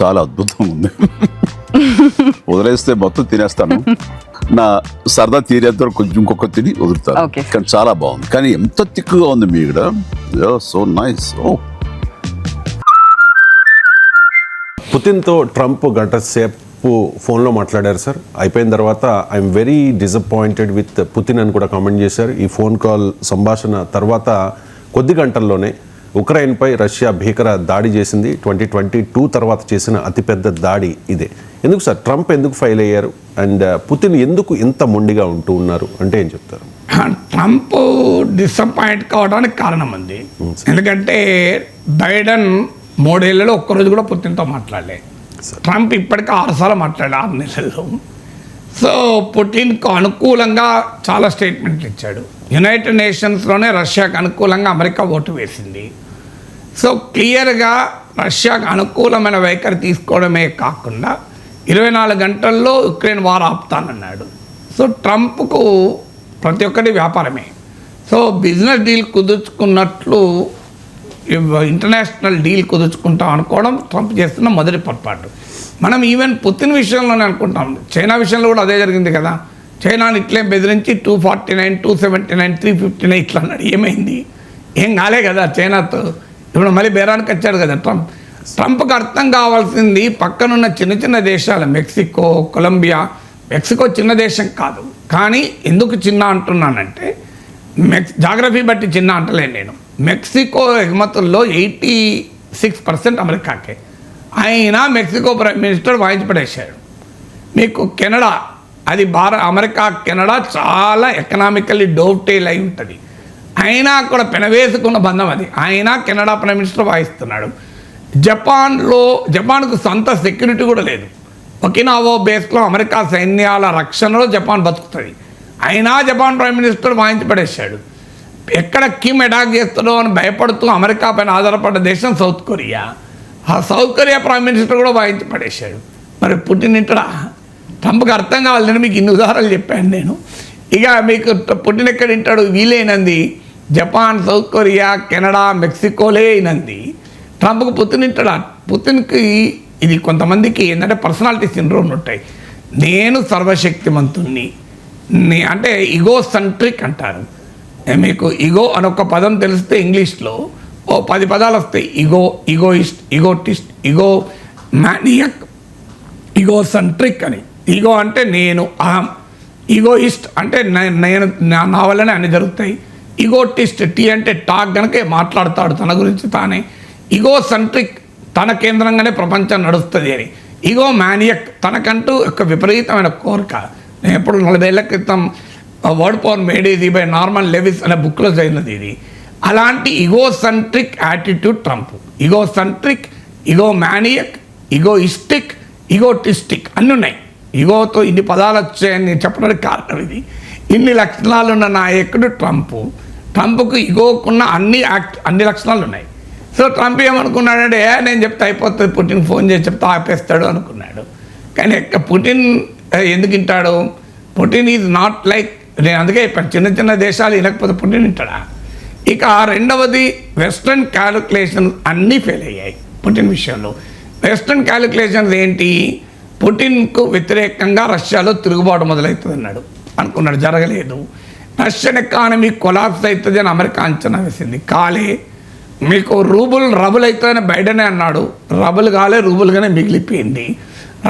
చాలా అద్భుతంగా ఉంది. వదిలేస్తే మొత్తం తినేస్తాను, నా సరదా తీరేంత వరకు కొంచెం ఇంకొక తిని వదులుతాను. కానీ చాలా బాగుంది. కానీ ఎంత తిక్కుగా ఉంది మీ ఇక్కడ, సో నైస్. పుతిన్తో ట్రంప్ గంట సేపు ఫోన్లో మాట్లాడారు సార్. అయిపోయిన తర్వాత I'm very disappointed with Putin అని కూడా కామెంట్ చేశారు. ఈ ఫోన్ కాల్ సంభాషణ తర్వాత కొద్ది గంటల్లోనే ఉక్రెయిన్పై రష్యా భీకర దాడి చేసింది. 2022 తర్వాత చేసిన అతిపెద్ద దాడి ఇదే. ఎందుకు సార్ ట్రంప్ ఎందుకు ఫెయిల్ అయ్యారు అండ్ పుతిన్ ఎందుకు ఇంత మొండిగా ఉంటూ ఉన్నారు అంటే ఏం చెప్తారు? ట్రంప్ డిసప్పాయింట్ కావడానికి కారణం ఉంది. ఎందుకంటే బైడెన్ 3 ఏళ్లలో ఒక్కరోజు కూడా పుతిన్తో మాట్లాడలే. ట్రంప్ ఇప్పటికీ 6 సార్లు మాట్లాడాడు 6 నెలల్లో. సో పుటిన్కు అనుకూలంగా చాలా స్టేట్మెంట్లు ఇచ్చాడు. యునైటెడ్ నేషన్స్లోనే రష్యాకు అనుకూలంగా అమెరికా ఓటు వేసింది. సో క్లియర్గా రష్యాకు అనుకూలమైన వైఖరి తీసుకోవడమే కాకుండా 24 గంటల్లో ఉక్రెయిన్ వార్ ఆపుతానన్నాడు. సో ట్రంప్కు ప్రతి ఒక్కటి వ్యాపారమే. సో బిజినెస్ డీల్ కుదుర్చుకున్నట్లు ఇంటర్నేషనల్ డీల్ కుదుర్చుకుంటాం అనుకోవడం ట్రంప్ చేస్తున్న మొదటి పొరపాటు. మనం ఈవెన్ పుతిన్ విషయంలోనే అనుకుంటాం, చైనా విషయంలో కూడా అదే జరిగింది కదా. చైనాని ఇట్లే బెదిరించి 249, 279, 359 ఇట్లా అన్నాడు. ఏమైంది? ఏం కాలే కదా చైనాతో. ఇప్పుడు మళ్ళీ బేరానికి వచ్చాడు కదా ట్రంప్. ట్రంప్కి అర్థం కావాల్సింది పక్కనున్న చిన్న చిన్న దేశాలు, మెక్సికో, కొలంబియా. మెక్సికో చిన్న దేశం కాదు, కానీ ఎందుకు చిన్న అంటున్నానంటే జాగ్రఫీ బట్టి చిన్న అంటలేను నేను. మెక్సికో ఎగుమతుల్లో 86% అమెరికాకే. అయినా మెక్సికో ప్రైమ్ మినిస్టర్ వాయించి పడేశాడు. మీకు కెనడా, అది అమెరికా కెనడా చాలా ఎకనామికల్లీ డోవ్టైల్ అయి ఉంటుంది. అయినా అక్కడ పెనవేసుకున్న బంధం అది. అయినా కెనడా ప్రైమ్ మినిస్టర్ వాయిస్తున్నాడు. జపాన్కు సొంత సెక్యూరిటీ కూడా లేదు. ఒకినావో బేస్లో అమెరికా సైన్యాల రక్షణలో జపాన్ బతుకుతుంది. అయినా జపాన్ ప్రైమ్ మినిస్టర్ వాయించి పడేశాడు. ఎక్కడ కిమ్ అటాక్ చేస్తాడో అని భయపడుతూ అమెరికా పైన ఆధారపడ్డ దేశం సౌత్ కొరియా. ఆ సౌత్ కొరియా ప్రైమ్ మినిస్టర్ కూడా వాయించి పడేశాడు. మరి పుటిన్ ఇంటడా? ట్రంప్కి అర్థం కావాలని మీకు ఇన్ని ఉదాహరణలు చెప్పాను నేను. ఇక మీకు పుటిన్ ఎక్కడ వింటాడు? వీలైనంది జపాన్, సౌత్ కొరియా, కెనడా, మెక్సికోలే అయినంది. ట్రంప్కి పుతిన్ వింటాడా? పుతిన్కి ఇది కొంతమందికి ఏంటంటే పర్సనాలిటీ సిండ్రోమ్ ఉంటాయి. నేను సర్వశక్తిమంతుణ్ణి, అంటే ఇగో సెంట్రిక్ అంటారు. మీకు ఇగో అని ఒక పదం తెలిస్తే ఇంగ్లీష్లో 10 పదాలు వస్తాయి. ఇగో, ఇగోయిస్ట్, ఇగోటిస్ట్, ఇగో మ్యానియక్, ఇగో సెంట్రిక్ అని. ఈగో అంటే నేను, అహం. ఈగోయిస్ట్ అంటే నేను, నా వల్లనే అన్నీ జరుగుతాయి. ఈగోటిస్ట్, టీ అంటే టాక్, కనుక మాట్లాడతాడు తన గురించి తానే. ఈగో సెంట్రిక్, తన కేంద్రంగానే ప్రపంచం నడుస్తుంది అని. ఈగో మ్యానియక్, తనకంటూ ఒక విపరీతమైన కోరిక. నేను ఎప్పుడు 40 ఏళ్ల క్రితం Word Power Made Easy by Norman Lewis అనే బుక్లో చదివినది ఇది. అలాంటి egocentric attitude Trump. Egocentric, egomaniac, egoistic, egotistic అన్నీ ఉన్నాయి. ఈగోతో ఇన్ని పదాలు వచ్చాయని నేను చెప్పడానికి కారణం ఇది. ఇన్ని లక్షణాలున్న నాయకుడు ట్రంప్. ట్రంప్కు ఈగోకున్న అన్ని లక్షణాలు ఉన్నాయి. సో ట్రంప్ ఏమనుకున్నాడంటే నేను చెప్తే అయిపోతుంది, పుటిన్ ఫోన్ చేసి చెప్తే ఆపేస్తాడు అనుకున్నాడు. కానీ పుటిన్ ఎందుకు వింటాడు? పుటిన్ ఈజ్ నాట్ లైక్, నేను అందుకే చెప్పాను చిన్న చిన్న దేశాలు వినకపోతే పుటిన్ వింటాడా? ఇక రెండవది వెస్ట్రన్ క్యాలిక్యులేషన్ అన్నీ ఫెయిల్ అయ్యాయి పుటిన్ విషయంలో. వెస్ట్రన్ క్యాలిక్యులేషన్స్ ఏంటి? పుటిన్కు వ్యతిరేకంగా రష్యాలో తిరుగుబాటు మొదలవుతుంది అనుకున్నాడు, జరగలేదు. రష్యన్ ఎకానమీ కొలాప్స్ అవుతుంది అని అమెరికా అంచనా వేసింది, కాలే. మీకు రబుల్ అవుతుందని బైడెనే అన్నాడు, రబుల్ కాలే, రూబుల్గానే మిగిలిపోయింది.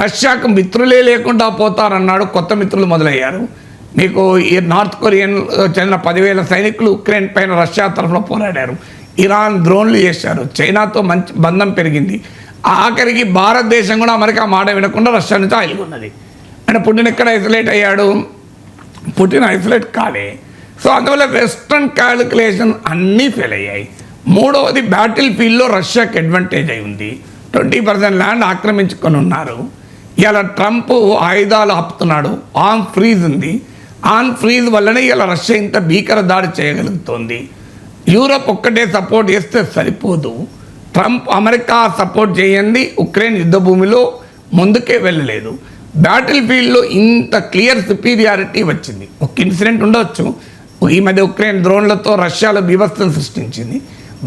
రష్యాకు మిత్రులే లేకుండా పోతారన్నాడు, కొత్త మిత్రులు మొదలయ్యారు. మీకు ఈ నార్త్ కొరియన్ చెందిన 10,000 సైనికులు ఉక్రెయిన్ పైన రష్యా తరఫున పోరాడారు. ఇరాన్ డ్రోన్లు చేశారు. చైనాతో మంచి బంధం పెరిగింది. ఆఖరికి భారతదేశం కూడా అమెరికా మాట వినకుండా రష్యా నుంచి ఆయిల్గొన్నది. అంటే పుటిన్ ఎక్కడ ఐసోలేట్ అయ్యాడు? పుటిన్ ఐసోలేట్ కాలే. సో అందువల్ల వెస్ట్రన్ క్యాలిక్యులేషన్ అన్నీ ఫెయిల్ అయ్యాయి. మూడవది బ్యాటిల్ ఫీల్డ్లో రష్యాకి అడ్వాంటేజ్ అయి ఉంది. 20% ల్యాండ్ ఆక్రమించుకొని ఉన్నారు. ఇలా ట్రంప్ ఆయుధాలు ఆపుతున్నాడు, ఆర్మ్ ఫ్రీజ్ ఉంది. ఆర్మ్ ఫ్రీజ్ వల్లనే ఇలా రష్యా ఇంత భీకర దాడి చేయగలుగుతోంది. యూరప్ ఒక్కటే సపోర్ట్ చేస్తే సరిపోదు. ట్రంప్ అమెరికా సపోర్ట్ చేయండి, ఉక్రెయిన్ యుద్ధ భూమిలో ముందుకే వెళ్ళలేదు. బ్యాటిల్ ఫీల్డ్లో ఇంత క్లియర్ సుపీరియారిటీ వచ్చింది. ఒక ఇన్సిడెంట్ ఉండవచ్చు, ఈ మధ్య ఉక్రెయిన్ డ్రోన్లతో రష్యాలో బీభత్సం సృష్టించింది,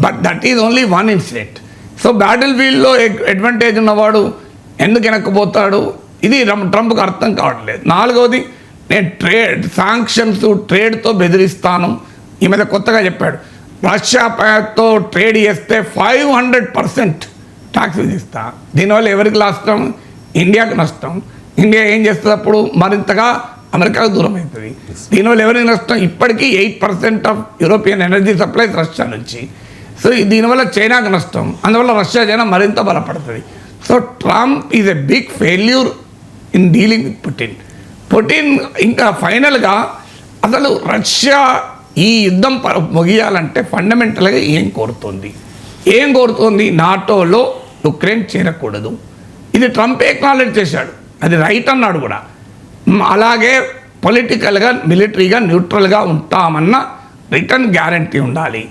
but that is only one incident. So battle ఫీల్డ్లో అడ్వాంటేజ్ ఉన్నవాడు ఎందుకు వెనక్కిపోతాడు, ఇది ట్రంప్కి అర్థం కావట్లేదు. నాలుగవది, నేను శాంక్షన్స్ ట్రేడ్తో బెదిరిస్తాను. ఈ మీద కొత్తగా చెప్పాడు, రష్యాతో ట్రేడ్ చేస్తే 500% ట్యాక్స్ విధిస్తా. దీనివల్ల ఎవరికి నష్టం? ఇండియాకి నష్టం. ఇండియా ఏం చేస్తుంది అప్పుడు? మరింతగా అమెరికాకు దూరం అవుతుంది. దీనివల్ల ఎవరికి నష్టం? ఇప్పటికీ 8% of European energy supplies Russia నుంచి. సో దీనివల్ల చైనాకు నష్టం. అందువల్ల రష్యా చైనా మరింత బలపడుతుంది. So Trump is a big failure in dealing with Putin. ఇంకా ఫైనల్గా అసలు రష్యా ఈ యుద్ధం ముగియాలంటే ఫండమెంటల్గా ఏం కోరుతుంది? నాటోలో యుక్రెయిన్ చేరకూడదు. ఇది ట్రంప్ ఎక్నాలెడ్జ్ చేశాడు, అది రైట్ అన్నాడు కూడా. అలాగే పొలిటికల్గా మిలిటరీగా న్యూట్రల్గా ఉంటామన్న రిటర్న్ గ్యారంటీ ఉండాలి.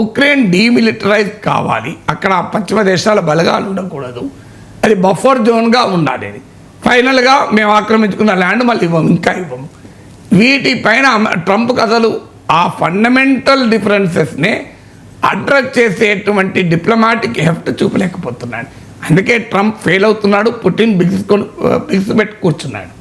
ఉక్రెయిన్ డీమిలిటరైజ్ కావాలి, అక్కడ పశ్చిమ దేశాల బలగాలు ఉండకూడదు, అది బఫర్ జోన్గా ఉండాలి. ఫైనల్గా మేము ఆక్రమించుకున్న ల్యాండ్ మళ్ళీ ఇంకా ఇవ్వము. వీటిపైన ట్రంప్కి అసలు ఆ ఫండమెంటల్ డిఫరెన్సెస్నే అడ్రస్ చేసేటువంటి డిప్లొమాటిక్ హెఫ్ట్ చూపలేకపోతున్నాడు. అందుకే ట్రంప్ ఫెయిల్ అవుతున్నాడు, పుటిన్ బిగ్స్ పెట్టి కూర్చున్నాడు.